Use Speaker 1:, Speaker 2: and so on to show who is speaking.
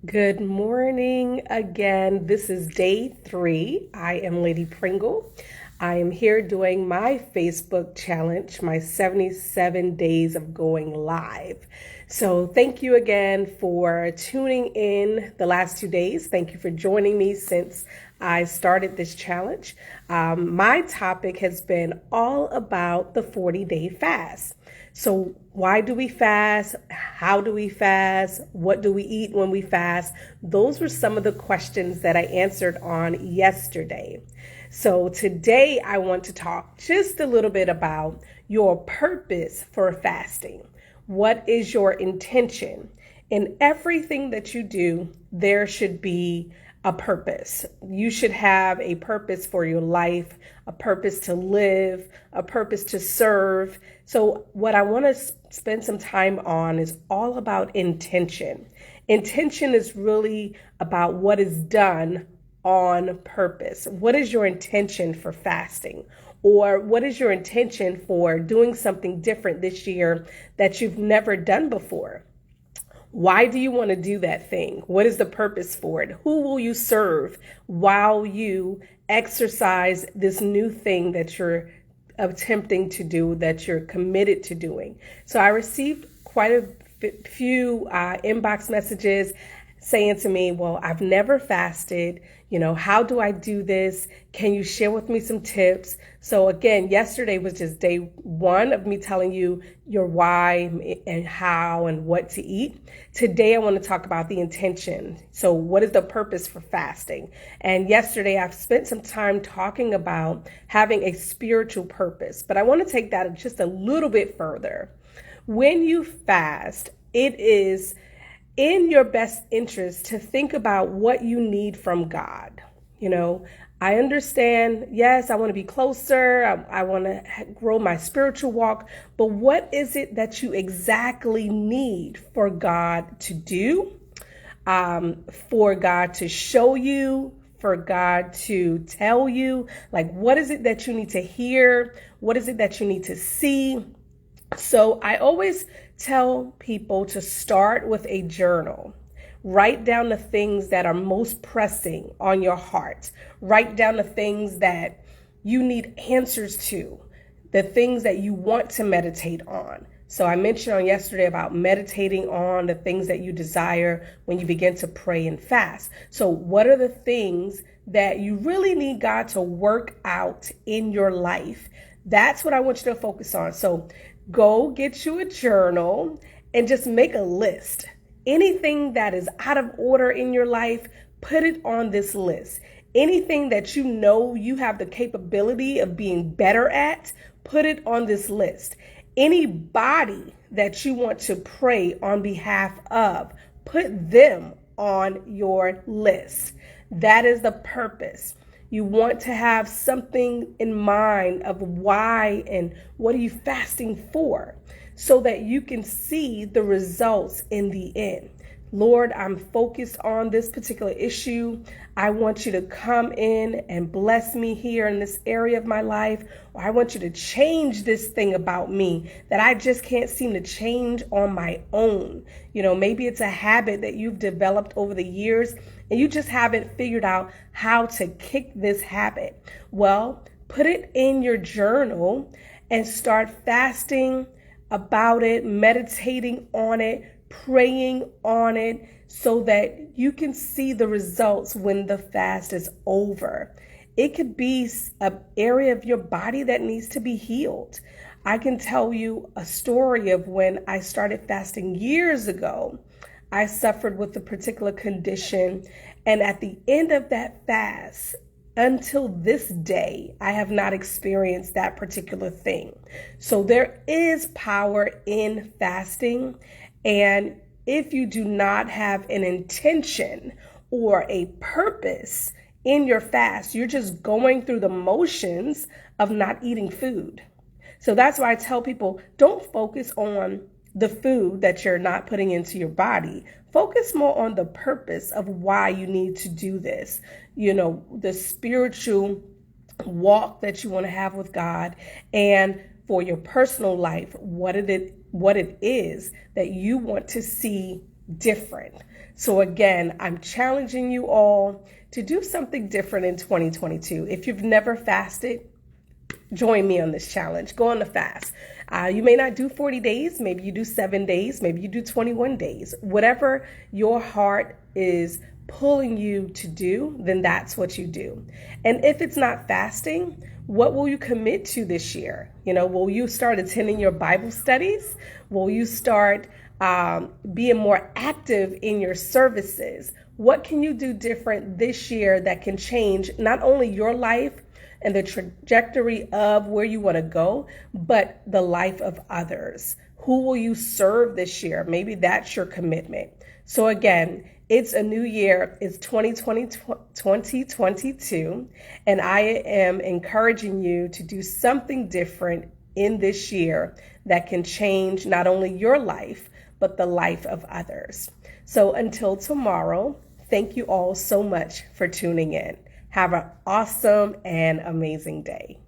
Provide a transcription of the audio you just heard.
Speaker 1: Good morning again. This is day 3. I am Lady Pringle. I am here doing my Facebook challenge, my 77 days of going live. So thank you again for tuning in the last 2 days. Thank you for joining me since I started this challenge. My topic has been all about the 40-day fast. So why do we fast? How do we fast? What do we eat when we fast? Those were some of the questions that I answered on yesterday. So today I want to talk just a little bit about your purpose for fasting. What is your intention? In everything that you do, there should be a purpose. You should have a purpose for your life, a purpose to live, a purpose to serve. So what I want to spend some time on is all about intention. Intention is really about what is done on purpose. What is your intention for fasting? Or what is your intention for doing something different this year that you've never done before? Why do you want to do that thing? What is the purpose for it? Who will you serve while you exercise this new thing that you're attempting to do, that you're committed to doing? So I received quite a few inbox messages saying to me, well, I've never fasted. How do I do this? Can you share with me some tips? So again, yesterday was just day 1 of me telling you your why and how and what to eat. Today, I want to talk about the intention. So what is the purpose for fasting? And yesterday, I've spent some time talking about having a spiritual purpose, but I want to take that just a little bit further. When you fast, it is in your best interest to think about what you need from God. I understand, yes, I want to be closer. I want to grow my spiritual walk. But what is it that you exactly need for God to do? For God to show you? For God to tell you? Like, what is it that you need to hear? What is it that you need to see? So I always tell people to start with a journal. Write down the things that are most pressing on your heart. Write down the things that you need answers to, the things that you want to meditate on. So I mentioned on yesterday about meditating on the things that you desire when you begin to pray and fast. So what are the things that you really need God to work out in your life? That's what I want you to focus on. So go get you a journal and just make a list. Anything that is out of order in your life, put it on this list. Anything that you know you have the capability of being better at, put it on this list. Anybody that you want to pray on behalf of, put them on your list. That is the purpose. You want to have something in mind of why and what are you fasting for, so that you can see the results in the end. Lord, I'm focused on this particular issue. I want you to come in and bless me here in this area of my life. Or I want you to change this thing about me that I just can't seem to change on my own. Maybe it's a habit that you've developed over the years and you just haven't figured out how to kick this habit. Well, put it in your journal and start fasting about it, meditating on it, praying on it, so that you can see the results when the fast is over. It could be an area of your body that needs to be healed. I can tell you a story of when I started fasting years ago. I suffered with a particular condition, and at the end of that fast, until this day, I have not experienced that particular thing. So there is power in fasting. And if you do not have an intention or a purpose in your fast, you're just going through the motions of not eating food. So that's why I tell people, don't focus on the food that you're not putting into your body. Focus more on the purpose of why you need to do this. The spiritual walk that you want to have with God, and for your personal life, what it is that you want to see different. So again, I'm challenging you all to do something different in 2022. If you've never fasted, join me on this challenge. Go on the fast. You may not do 40 days. Maybe you do 7 days. Maybe you do 21 days. Whatever your heart is pulling you to do, then that's what you do. And if it's not fasting, what will you commit to this year? Will you start attending your Bible studies? Will you start being more active in your services? What can you do different this year that can change not only your life and the trajectory of where you want to go, but the life of others? Who will you serve this year? Maybe that's your commitment. So again, it's a new year. It's 2022, and I am encouraging you to do something different in this year that can change not only your life, but the life of others. So until tomorrow, thank you all so much for tuning in. Have an awesome and amazing day.